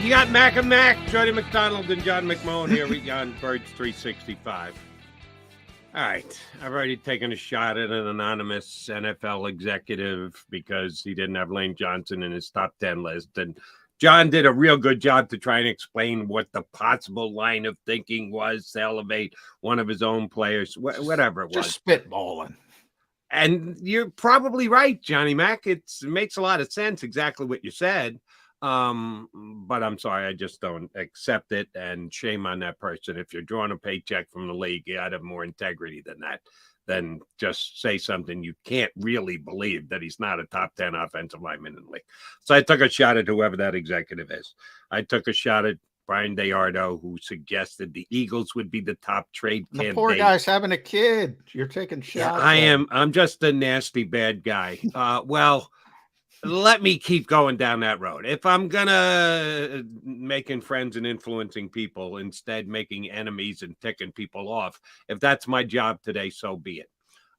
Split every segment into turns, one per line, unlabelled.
You got Mac and Mac, Jody McDonald, and John McMullen here on Birds 365. All right, I've already taken a shot at an anonymous NFL executive because he didn't have Lane Johnson in his top 10 list. And John did a real good job to try and explain what the possible line of thinking was to elevate one of his own players, whatever it was.
Just spitballing.
And you're probably right, Johnny Mac. It makes a lot of sense, exactly what you said. But I'm sorry, I just don't accept it, and shame on that person. If you're drawing a paycheck from the league, you ought to have more integrity than that, than just say something you can't really believe, that he's not a top 10 offensive lineman in the league. So I took a shot at whoever that executive is. I took a shot at Brian DeArdo, who suggested the Eagles would be the top trade candidate.
The poor guy's having a kid. You're taking shots.
Yeah, I am. I'm just a nasty, bad guy. Well, let me keep going down that road. If I'm gonna making friends and influencing people, instead making enemies and ticking people off, if that's my job today, so be it.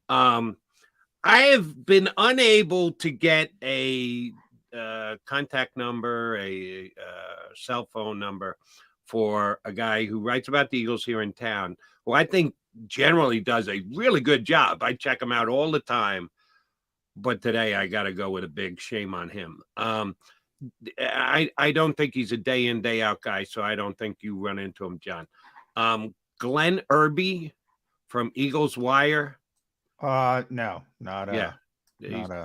I have been unable to get a contact number, a cell phone number for a guy who writes about the Eagles here in town, who I think generally does a really good job. I check him out all the time. But today I got to go with a big shame on him. I don't think he's a day in, day out guy, so I don't think you run into him, John. Glenn Irby from Eagles Wire.
No, not
yeah.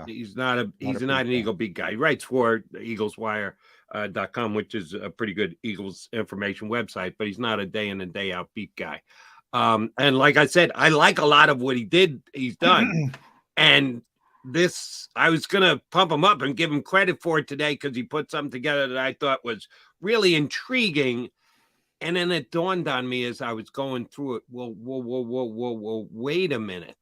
He's not an Eagle beat guy. He writes for EaglesWire.com, which is a pretty good Eagles information website, but he's not a day in and day out beat guy. And like I said, I like a lot of what he's done. And I was going to pump him up and give him credit for it today because he put something together that I thought was really intriguing. And then it dawned on me as I was going through it. Whoa, wait a minute.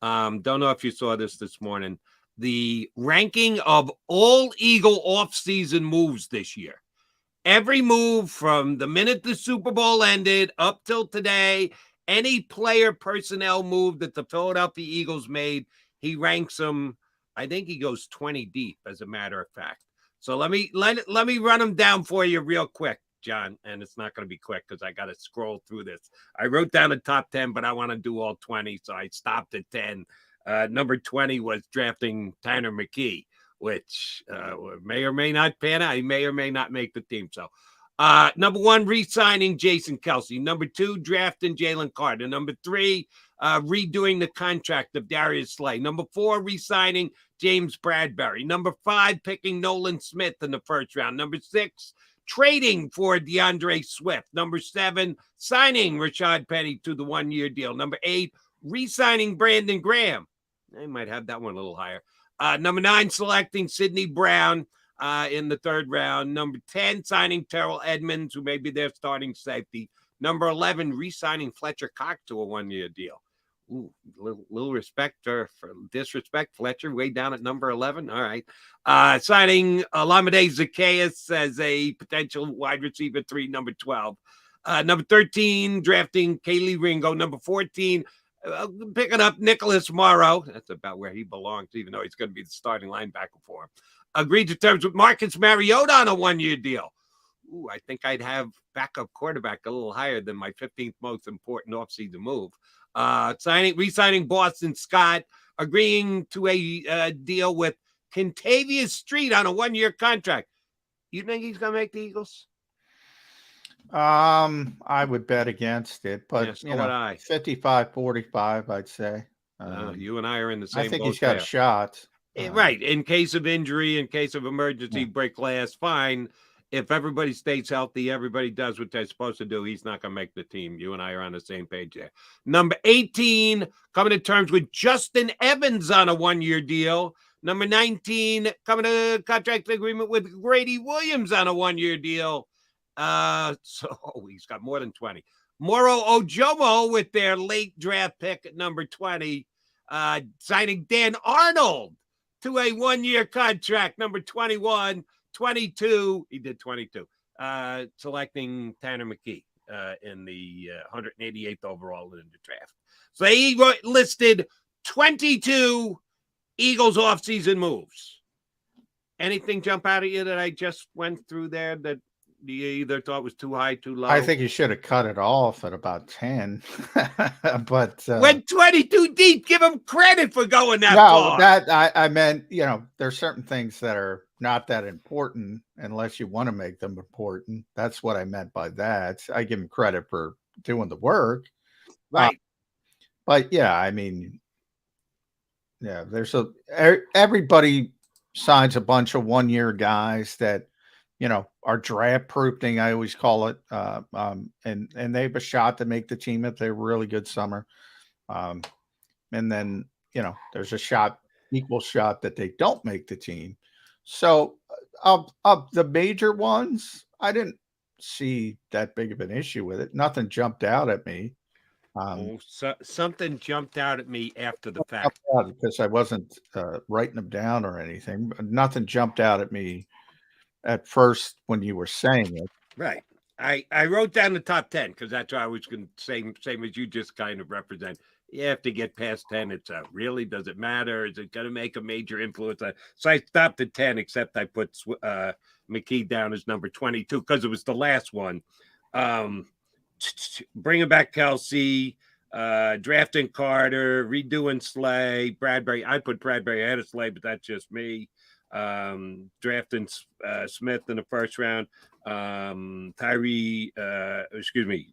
Don't know if you saw this morning. The ranking of all Eagle offseason moves this year. Every move from the minute the Super Bowl ended up till today, any player personnel move that the Philadelphia Eagles made, he ranks them. I think he goes 20 deep, as a matter of fact. So let me run them down for you real quick, John. And it's not going to be quick because I got to scroll through this. I wrote down the top 10, but I want to do all 20, so I stopped at 10. Number 20 was drafting Tanner McKee, which may or may not pan out. He may or may not make the team. So number 1, re-signing Jason Kelce. Number 2, drafting Jalen Carter. Number 3, redoing the contract of Darius Slay. Number 4, re-signing James Bradbury. Number 5, picking Nolan Smith in the first round. Number 6, trading for DeAndre Swift. Number 7, signing Rashad Penny to the 1-year deal. Number 8, re-signing Brandon Graham. They might have that one a little higher. Number 9, selecting Sidney Brown in the 3rd round. Number 10, signing Terrell Edmonds, who may be their starting safety. Number 11, re-signing Fletcher Cox to a 1-year deal. Ooh, little respect for disrespect. Fletcher way down at number 11. All right. Signing Olamide Zaccheaus as a potential wide receiver 3, number 12. Number 13, drafting Kaylee Ringo. Number 14, picking up Nicholas Morrow. That's about where he belongs, even though he's going to be the starting linebacker for him. Agreed to terms with Marcus Mariota on a 1-year deal. Ooh, I think I'd have backup quarterback a little higher than my 15th most important offseason move. Re-signing Boston Scott, agreeing to a deal with Kentavious Street on a 1-year contract. You think he's going to make the Eagles?
I would bet against it, but
yes,
55-45, I'd say.
You and I are in the same.
I think he's got shots.
Right. In case of injury, in case of emergency, break glass, fine. If everybody stays healthy, everybody does what they're supposed to do, he's not going to make the team. You and I are on the same page there. Number 18, coming to terms with Justin Evans on a 1-year deal. Number 19, coming to contract agreement with Grady Williams on a 1-year deal. He's got more than 20. Moro Ojomo with their late draft pick at number 20, signing Dan Arnold to a 1-year contract, number 21. 22, he did 22, selecting Tanner McKee in the 188th overall in the draft. So he listed 22 Eagles offseason moves. Anything jump out at you that I just went through there that you either thought was too high, too low?
I think you should have cut it off at about 10. But
went 22 deep. Give him credit for going that
no,
far.
that I meant, there's certain things that are not that important unless you want to make them important. That's what I meant by that. I give him credit for doing the work.
Right.
But yeah, I mean, yeah, everybody signs a bunch of 1-year guys that, are draft proofing. I always call it, and they have a shot to make the team if they're a really good summer. And then, there's a equal shot that they don't make the team. So of the major ones, I didn't see that big of an issue with it. Nothing jumped out at me.
Something jumped out at me after the fact
because I wasn't writing them down or anything. Nothing jumped out at me at first when you were saying it.
Right. I wrote down the top 10 because that's what I was going to say, same as you just kind of represent. You have to get past 10. It's really, does it matter? Is it going to make a major influence? So I stopped at 10, except I put McKee down as number 22 because it was the last one. Bringing back Kelsey, drafting Carter, redoing Slay, Bradbury. I put Bradbury ahead of Slay, but that's just me. Drafting Smith in the first round.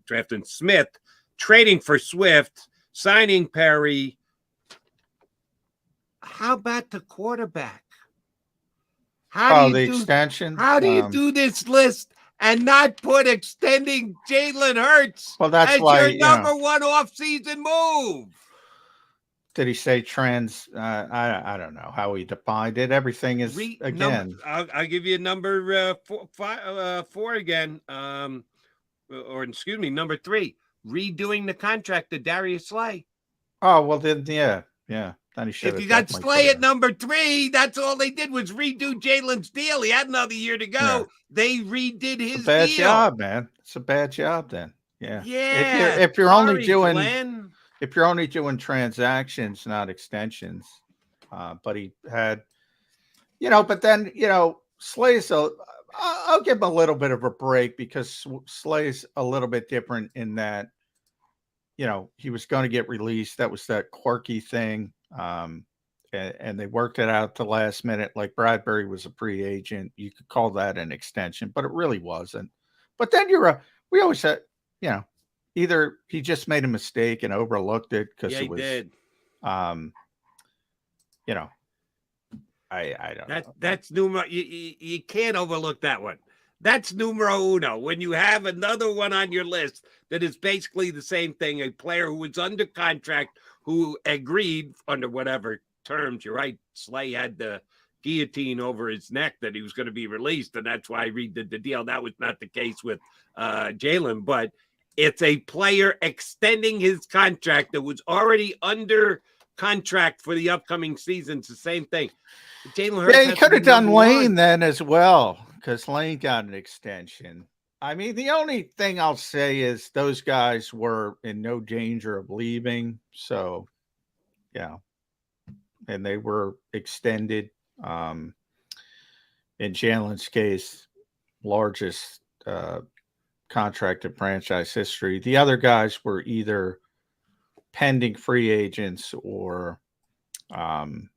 Drafting Smith, trading for Swift, signing Perry. How about the quarterback?
Extension?
How do you do this list and not put extending Jalen Hurts
as your
number one offseason move?
Did he say trends? I don't know how he defined it. Everything is again.
I'll give you number 4 again. Number 3. Redoing the contract to Darius Slay.
Oh well, then yeah. Then he should.
If you got Slay at number 3, that's all they did was redo Jalen's deal. He had another year to go. Yeah. They redid his
bad
deal.
Job, man. It's a bad job then. Yeah.
Yeah.
If you're only doing.
Glenn.
If you're only doing transactions, not extensions, but he had, but then, Slay's, I'll give him a little bit of a break because Slay's a little bit different in that, he was going to get released. That was that quirky thing. And they worked it out at the last minute. Like Bradbury was a free agent. You could call that an extension, but it really wasn't. But then we always said, either he just made a mistake and overlooked it because it was,
did.
I don't know.
That's numero. You can't overlook that one. That's numero uno. When you have another one on your list that is basically the same thing, a player who was under contract, who agreed under whatever terms. You're right. Slay had the guillotine over his neck that he was going to be released, and that's why he redid the deal. That was not the case with Jalen, but it's a player extending his contract that was already under contract for the upcoming season. It's the same thing. Jalen Hurts.
Yeah, he could have done Lane then as well, because Lane got an extension. I mean, the only thing I'll say is those guys were in no danger of leaving. So, yeah. And they were extended. In Jalen's case, largest contract in franchise history. The other guys were either pending free agents or, in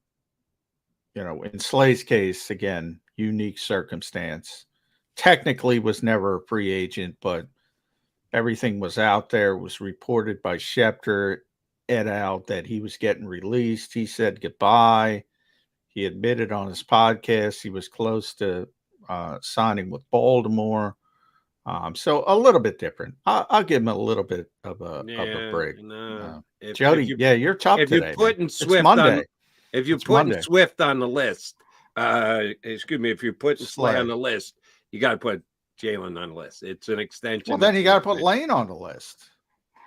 Slay's case, again, unique circumstance. Technically was never a free agent, but everything was out there. It was reported by Schefter et al. That he was getting released. He said goodbye. He admitted on his podcast he was close to signing with Baltimore. So a little bit different. I'll give him a little bit of a break. Jody, you're tough today.
If you're putting Swift on the list, if you're putting Slay on the list, you got to put Jalen on the list. It's an extension.
Well, then you got to put Lane on the list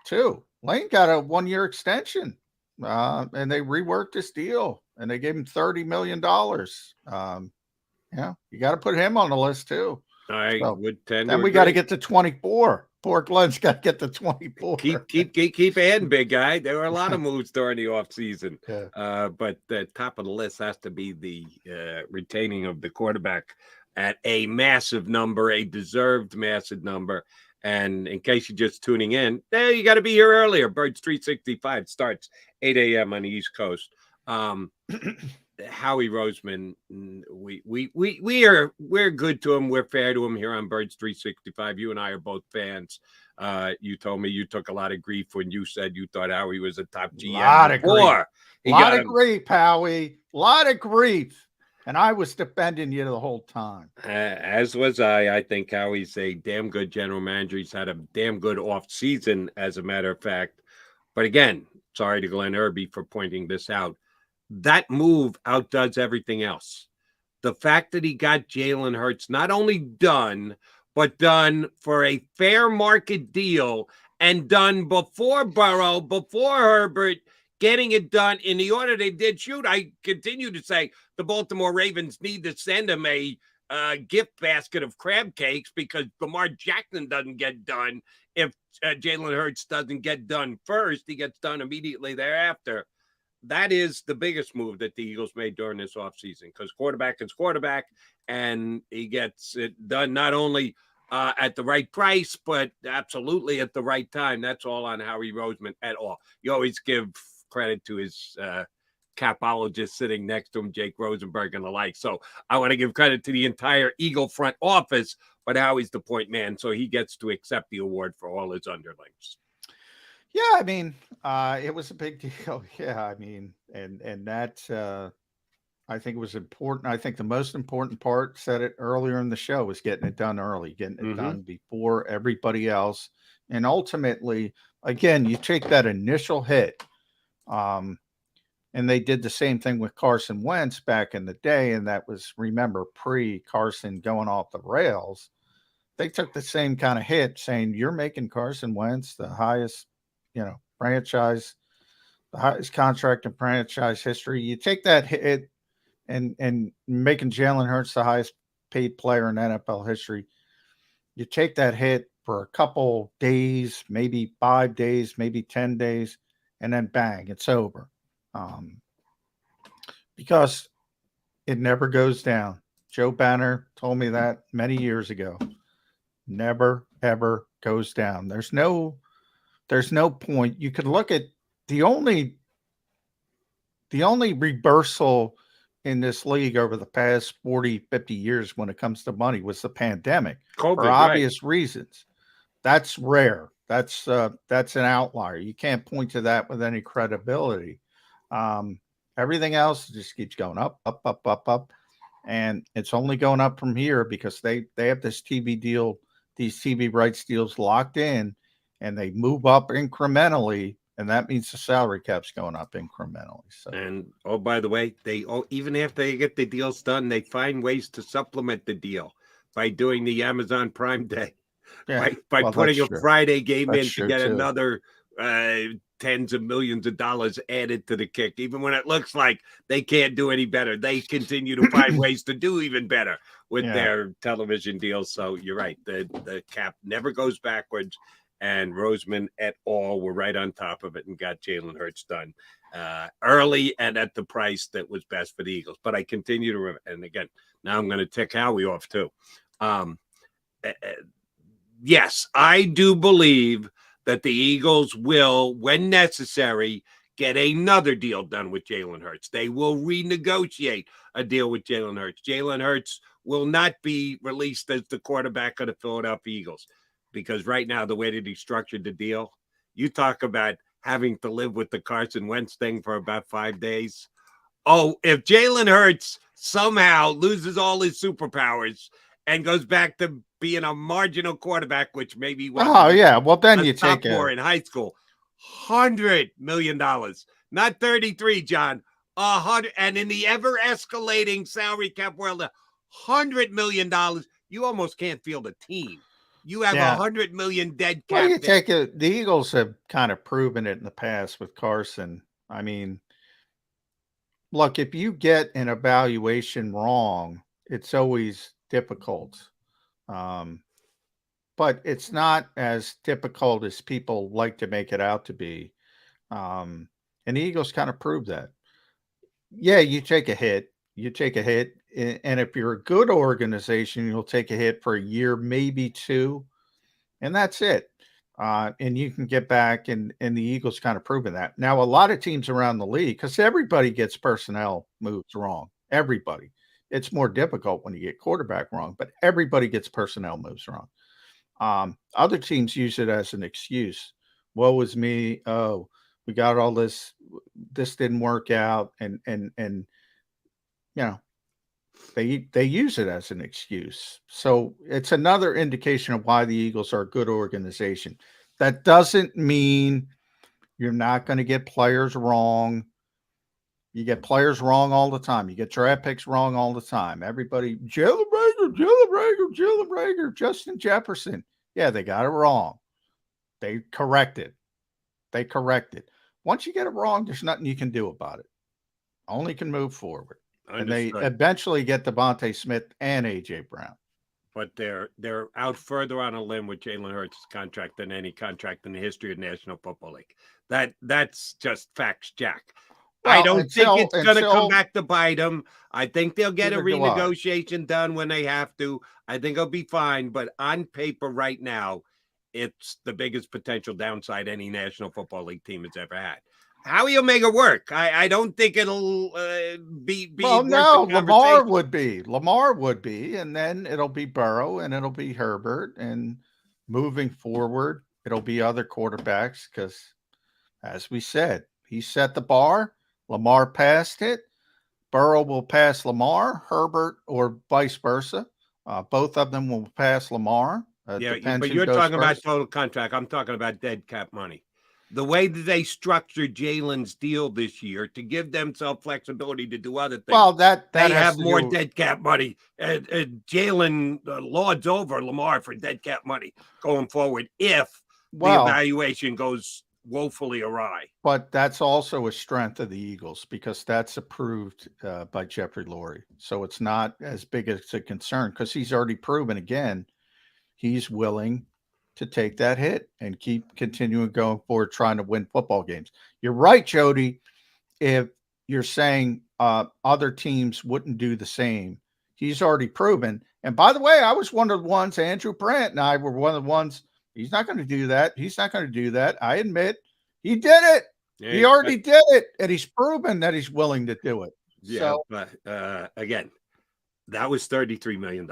too. Lane got a 1-year extension, and they reworked his deal, and they gave him $30 million. You got to put him on the list too.
I would tend.
Then we got to get to 24. Poor Glenn's got to get to 24.
Keep ahead, big guy. There were a lot of moves during the offseason. But the top of the list has to be the retaining of the quarterback. at a massive number, a deserved massive number. And in case you're just tuning in, you got to be here earlier. Birds 365 starts 8 a.m. on the East Coast. Howie Roseman, we're good to him. We're fair to him here on Birds 365. You and I are both fans. You told me you took a lot of grief when you said you thought Howie was a top GM.
Lot of grief, Howie. A lot of grief. And I was defending you the whole time.
As was I. I think Howie's a damn good general manager. He's had a damn good off season, as a matter of fact. But again, sorry to Glenn Irby for pointing this out. That move outdoes everything else. The fact that he got Jalen Hurts not only done, but done for a fair market deal and done before Burrow, before Herbert, getting it done in the order they did. Shoot, I continue to say the Baltimore Ravens need to send him a gift basket of crab cakes because Lamar Jackson doesn't get done. If Jalen Hurts doesn't get done first, he gets done immediately thereafter. That is the biggest move that the Eagles made during this offseason, because quarterback is quarterback, and he gets it done not only at the right price, but absolutely at the right time. That's all on Howie Roseman at all. You always give credit to his capologist sitting next to him, Jake Rosenberg, and the like. So I want to give credit to the entire Eagle front office, but Howie's the point man, so he gets to accept the award for all his underlings.
Yeah, I mean, it was a big deal. Yeah, I mean, and that I think it was important. I think the most important part, said it earlier in the show, was getting it done early, getting it done before everybody else. And ultimately, again, you take that initial hit. And they did the same thing with Carson Wentz back in the day. And that was, remember, pre-Carson going off the rails. They took the same kind of hit, saying, you're making Carson Wentz the highest, franchise, the highest contract in franchise history. You take that hit and making Jalen Hurts the highest paid player in NFL history. You take that hit for a couple days, maybe 5 days, maybe 10 days, and then bang, it's over. Because it never goes down. Joe Banner told me that many years ago. Never, ever goes down. There's no point. You could look at the only reversal in this league over the past 40, 50 years when it comes to money was the pandemic.
COVID,
for obvious reasons. That's rare. That's an outlier. You can't point to that with any credibility. Everything else just keeps going up, up, up, up, up. And it's only going up from here because they have this TV deal, these TV rights deals locked in, and they move up incrementally. And that means the salary cap's going up incrementally. So,
and by the way, even after they get the deals done, they find ways to supplement the deal by doing the Amazon Prime Day, by putting a Friday game in to get another tens of millions of dollars added to the kick. Even when it looks like they can't do any better, they continue to find ways to do even better with their television deals. So you're right, the cap never goes backwards. And Roseman et al. Were right on top of it and got Jalen Hurts done early and at the price that was best for the Eagles. But I continue to remember, and again, now I'm going to tick Howie off too. Yes, I do believe that the Eagles will, when necessary, get another deal done with Jalen Hurts. They will renegotiate a deal with Jalen Hurts. Jalen Hurts will not be released as the quarterback of the Philadelphia Eagles. Because right now, the way that he structured the deal, you talk about having to live with the Carson Wentz thing for about 5 days. Oh, if Jalen Hurts somehow loses all his superpowers and goes back to being a marginal quarterback, which maybe was
well then you take
more in high school, $100 million, not 33, John, 100, and in the ever escalating salary cap world, $100 million, you almost can't field a team. You have $100 million dead cap.
Well, you take it. The Eagles have kind of proven it in the past with Carson. I mean, look, if you get an evaluation wrong, it's always difficult. But it's not as difficult as people like to make it out to be. And the Eagles kind of proved that. Yeah, you take a hit. and if you're a good organization, you'll take a hit for a year, maybe two, and that's it. And you can get back, and the Eagles kind of proven that. Now, a lot of teams around the league, because everybody gets personnel moves wrong. Everybody. It's more difficult when you get quarterback wrong, but everybody gets personnel moves wrong. Other teams use it as an excuse. Woe is me. Oh, we got all this. This didn't work out, and you know they use it as an excuse. So it's another indication of why the Eagles are a good organization. That doesn't mean you're not going to get players wrong. You get players wrong all the time. You get draft picks wrong all the time. Everybody, Jalen Reagor, Justin Jefferson. Yeah, they got it wrong. They corrected. Once you get it wrong, there's nothing you can do about it. Only can move forward.
Understood.
And they eventually get Devontae Smith and A.J. Brown.
But they're out further on a limb with Jalen Hurts' contract than any contract in the history of the National Football League. That's just facts, Jack. Well, I don't think it's going to come back to bite them. I think they'll get a renegotiation done when they have to. I think it'll be fine. But on paper right now, it's the biggest potential downside any National Football League team has ever had. How he'll make it work, I don't think it'll be.
Well, no, Lamar would be, and then it'll be Burrow, and it'll be Herbert, and moving forward, it'll be other quarterbacks because, as we said, he set the bar. Lamar passed it. Burrow will pass Lamar, Herbert, or vice versa. Both of them will pass Lamar.
But you're talking about total contract. I'm talking about dead cap money. The way that they structured Jalen's deal this year to give themselves flexibility to do other things. Well, they have more dead cap money. And Jalen lords over Lamar for dead cap money going forward if the evaluation goes woefully awry.
But that's also a strength of the Eagles because that's approved by Jeffrey Lurie. So it's not as big as a concern because he's already proven again he's willing to take that hit and keep continuing going forward, trying to win football games. You're right, Jody. If you're saying other teams wouldn't do the same, he's already proven. And by the way, I was one of the ones, Andrew Brandt and I were one of the ones, he's not going to do that. He's not going to do that. I admit he did it. Yeah, he already did it. And he's proven that he's willing to do it.
Yeah, so, but again, that was $33 million.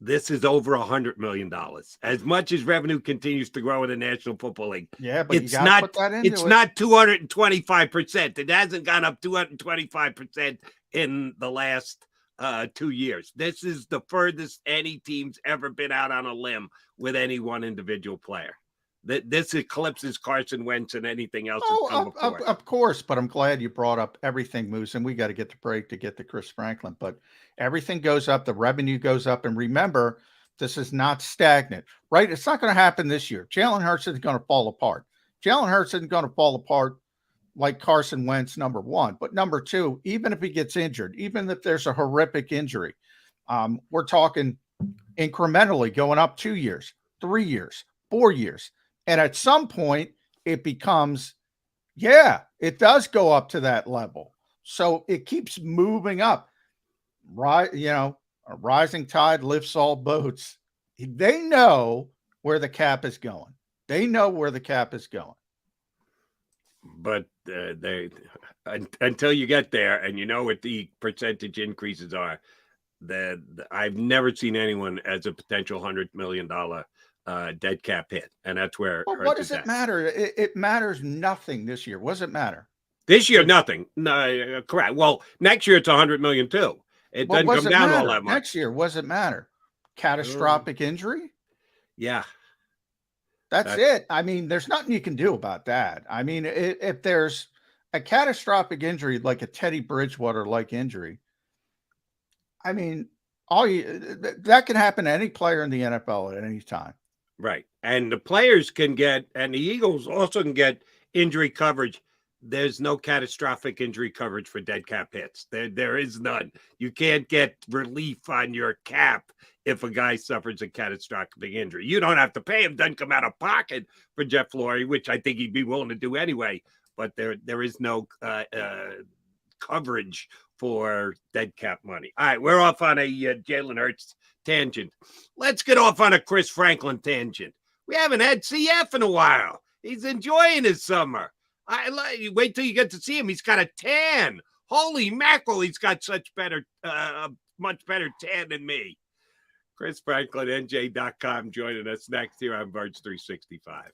This is over $100 million. As much as revenue continues to grow in the National Football League,
yeah, but it's not.
It's not 225%. It hasn't gone up 225% in the last 2 years. This is the furthest any team's ever been out on a limb with any one individual player. This eclipses Carson Wentz and anything else.
Of course, but I'm glad you brought up everything moves, and we got to get the break to get to Chris Franklin. But everything goes up, the revenue goes up, and remember, this is not stagnant, right? It's not going to happen this year. Jalen Hurts isn't going to fall apart. Jalen Hurts isn't going to fall apart like Carson Wentz, number one. But number two, even if he gets injured, even if there's a horrific injury, we're talking incrementally going up 2 years, 3 years, 4 years. And at some point, it becomes, it does go up to that level. So it keeps moving up. Right, a rising tide lifts all boats. They know where the cap is going.
But until you get there and you know what the percentage increases are, I've never seen anyone as a potential $100 million dead cap hit, and that's where.
Well, what does it matter? It matters nothing this year. What does it matter?
This year, nothing. No, correct. Well, next year it's $100 million too. It doesn't come down all that much.
Next year, what does it matter? Catastrophic injury?
Yeah.
That's it. I mean, there's nothing you can do about that. I mean, if there's a catastrophic injury like a Teddy Bridgewater-like injury, I mean, that can happen to any player in the NFL at any time.
Right. And the players can get, and the Eagles also can get injury coverage. There's no catastrophic injury coverage for dead cap hits. There is none. You can't get relief on your cap if a guy suffers a catastrophic injury. You don't have to pay him. Doesn't come out of pocket for Jeff Lurie, which I think he'd be willing to do anyway. But there is no coverage for dead cap money. All right, we're off on a Jalen Hurts tangent. Let's get off on a Chris Franklin tangent. We haven't had CF in a while. He's enjoying his summer. Wait till you get to see him. He's got a tan. Holy mackerel, he's got much better tan than me. Chris Franklin, NJ.com, joining us next here on Birds 365.